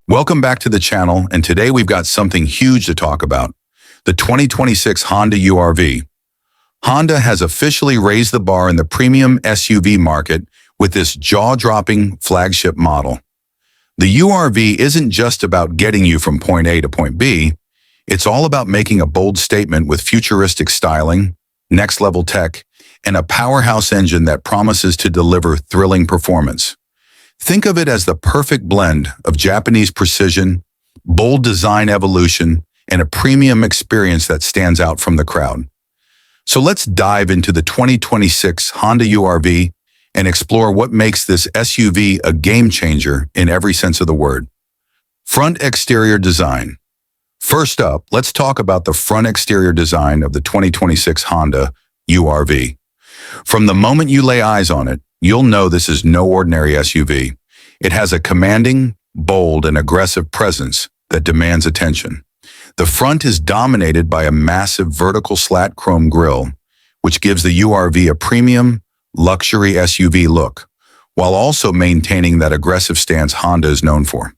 Welcome back to the channel, and today we've got something huge to talk about. The 2026 Honda URV. Honda has officially raised the bar in the premium SUV market with this jaw-dropping flagship model. The URV isn't just about getting you from point A to point B, it's all about making a bold statement with futuristic styling, next-level tech, and a powerhouse engine that promises to deliver thrilling performance. Think of it as the perfect blend of Japanese precision, bold design evolution, and a premium experience that stands out from the crowd. So let's dive into the 2026 Honda URV and explore what makes this SUV a game changer in every sense of the word. Front exterior design. First up, let's talk about the front exterior design of the 2026 Honda URV. From the moment you lay eyes on it, you'll know this is no ordinary SUV. It has a commanding, bold, and aggressive presence that demands attention. The front is dominated by a massive vertical slat chrome grille, which gives the URV a premium, luxury SUV look, while also maintaining that aggressive stance Honda is known for.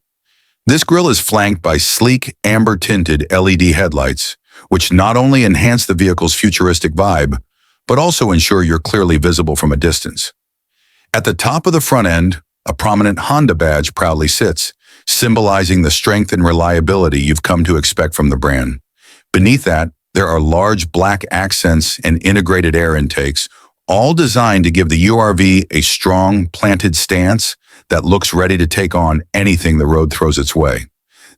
This grille is flanked by sleek, amber-tinted LED headlights, which not only enhance the vehicle's futuristic vibe, but also ensure you're clearly visible from a distance. At the top of the front end, a prominent Honda badge proudly sits, symbolizing the strength and reliability you've come to expect from the brand. Beneath that, there are large black accents and integrated air intakes, all designed to give the URV a strong, planted stance that looks ready to take on anything the road throws its way.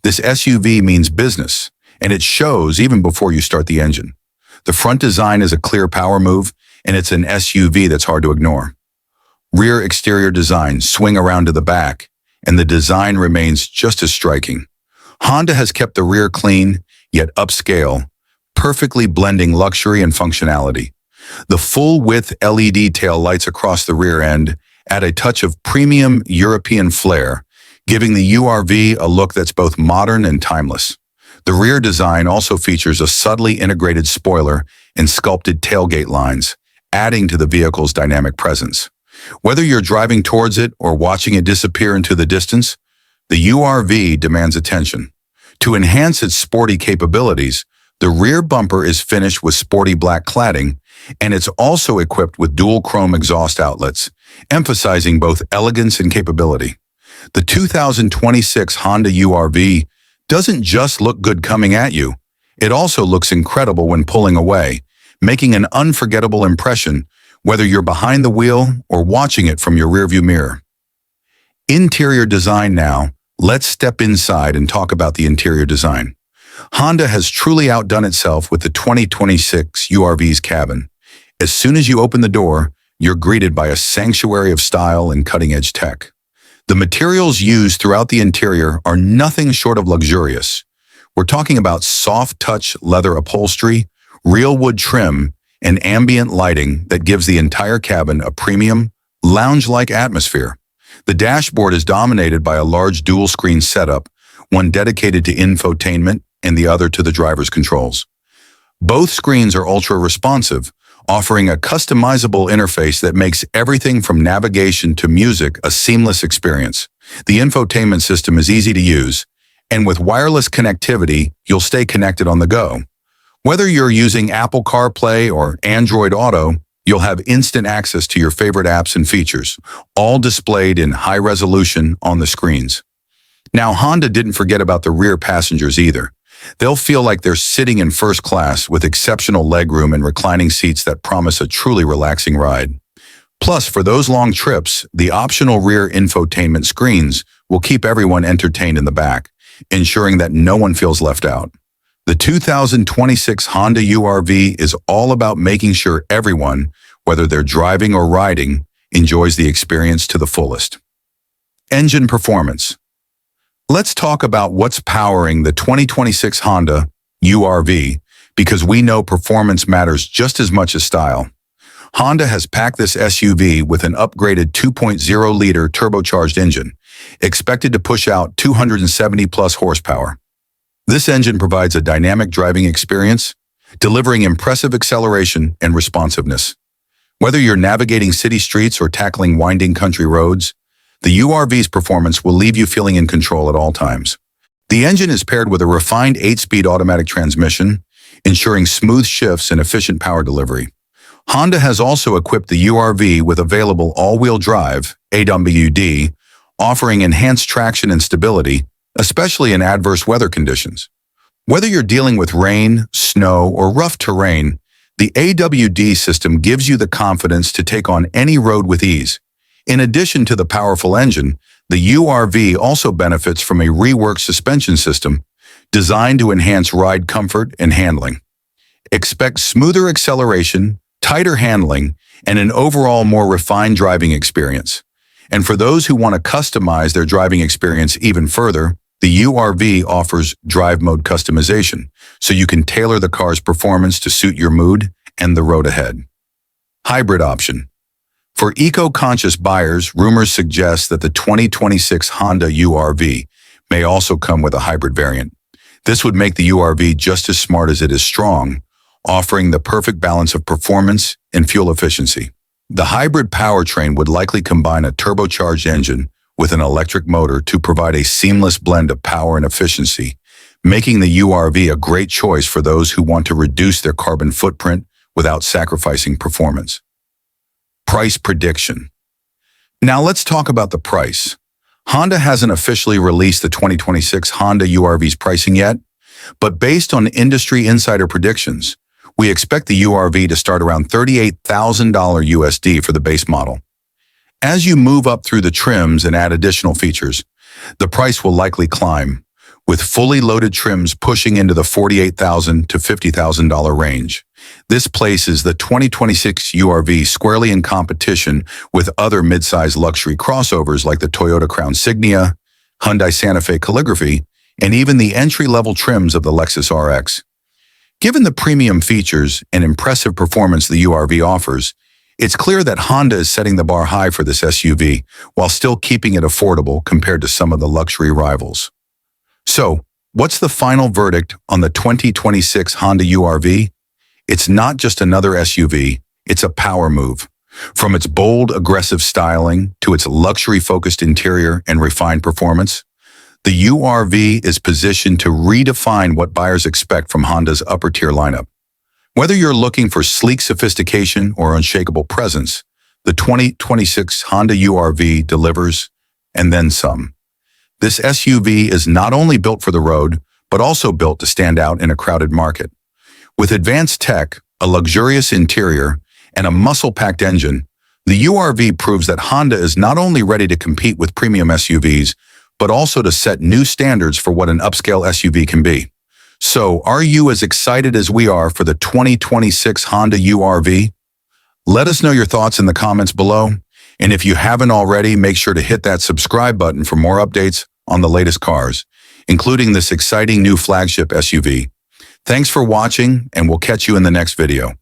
This SUV means business, and it shows even before you start the engine. The front design is a clear power move, and it's an SUV that's hard to ignore. Rear exterior design swing around to the back, and the design remains just as striking. Honda has kept the rear clean, yet upscale, perfectly blending luxury and functionality. The full-width LED tail lights across the rear end add a touch of premium European flair, giving the URV a look that's both modern and timeless. The rear design also features a subtly integrated spoiler and sculpted tailgate lines, adding to the vehicle's dynamic presence. Whether you're driving towards it or watching it disappear into the distance, the URV demands attention. To enhance its sporty capabilities, the rear bumper is finished with sporty black cladding, and it's also equipped with dual chrome exhaust outlets, emphasizing both elegance and capability. The 2026 Honda URV doesn't just look good coming at you, it also looks incredible when pulling away, making an unforgettable impression whether you're behind the wheel or watching it from your rearview mirror. Interior design now. Let's step inside and talk about the interior design. Honda has truly outdone itself with the 2026 URV's cabin. As soon as you open the door, you're greeted by a sanctuary of style and cutting-edge tech. The materials used throughout the interior are nothing short of luxurious. We're talking about soft-touch leather upholstery, real wood trim, and ambient lighting that gives the entire cabin a premium, lounge-like atmosphere. The dashboard is dominated by a large dual-screen setup, one dedicated to infotainment and the other to the driver's controls. Both screens are ultra-responsive, offering a customizable interface that makes everything from navigation to music a seamless experience. The infotainment system is easy to use, and with wireless connectivity, you'll stay connected on the go. Whether you're using Apple CarPlay or Android Auto, you'll have instant access to your favorite apps and features, all displayed in high resolution on the screens. Now, Honda didn't forget about the rear passengers either. They'll feel like they're sitting in first class with exceptional legroom and reclining seats that promise a truly relaxing ride. Plus, for those long trips, the optional rear infotainment screens will keep everyone entertained in the back, ensuring that no one feels left out. The 2026 Honda URV is all about making sure everyone, whether they're driving or riding, enjoys the experience to the fullest. Engine performance. Let's talk about what's powering the 2026 Honda URV, because we know performance matters just as much as style. Honda has packed this SUV with an upgraded 2.0-liter turbocharged engine, expected to push out 270-plus horsepower. This engine provides a dynamic driving experience, delivering impressive acceleration and responsiveness. Whether you're navigating city streets or tackling winding country roads, The URV's performance will leave you feeling in control at all times. The engine is paired with a refined 8-speed automatic transmission, ensuring smooth shifts and efficient power delivery. Honda has also equipped the URV with available all-wheel drive, AWD, offering enhanced traction and stability, especially in adverse weather conditions. Whether you're dealing with rain, snow, or rough terrain, the AWD system gives you the confidence to take on any road with ease. In addition to the powerful engine, the URV also benefits from a reworked suspension system designed to enhance ride comfort and handling. Expect smoother acceleration, tighter handling, and an overall more refined driving experience. And for those who want to customize their driving experience even further, the URV offers drive mode customization, so you can tailor the car's performance to suit your mood and the road ahead. Hybrid option. For eco-conscious buyers, rumors suggest that the 2026 Honda URV may also come with a hybrid variant. This would make the URV just as smart as it is strong, offering the perfect balance of performance and fuel efficiency. The hybrid powertrain would likely combine a turbocharged engine with an electric motor to provide a seamless blend of power and efficiency, making the URV a great choice for those who want to reduce their carbon footprint without sacrificing performance. Price prediction. Now let's talk about the price. Honda hasn't officially released the 2026 Honda URV's pricing yet, but based on industry insider predictions, we expect the URV to start around $38,000 USD for the base model. As you move up through the trims and add additional features, the price will likely climb, with fully loaded trims pushing into the $48,000 to $50,000 range. This places the 2026 URV squarely in competition with other mid-size luxury crossovers like the Toyota Crown Signia, Hyundai Santa Fe Calligraphy, and even the entry-level trims of the Lexus RX. Given the premium features and impressive performance the URV offers, it's clear that Honda is setting the bar high for this SUV while still keeping it affordable compared to some of the luxury rivals. So, what's the final verdict on the 2026 Honda URV? It's not just another SUV, it's a power move. From its bold, aggressive styling to its luxury-focused interior and refined performance, the URV is positioned to redefine what buyers expect from Honda's upper-tier lineup. Whether you're looking for sleek sophistication or unshakable presence, the 2026 Honda URV delivers, and then some. This SUV is not only built for the road, but also built to stand out in a crowded market. With advanced tech, a luxurious interior, and a muscle-packed engine, the URV proves that Honda is not only ready to compete with premium SUVs, but also to set new standards for what an upscale SUV can be. So, are you as excited as we are for the 2026 Honda URV? Let us know your thoughts in the comments below. And if you haven't already, make sure to hit that subscribe button for more updates on the latest cars, including this exciting new flagship SUV. Thanks for watching, and we'll catch you in the next video.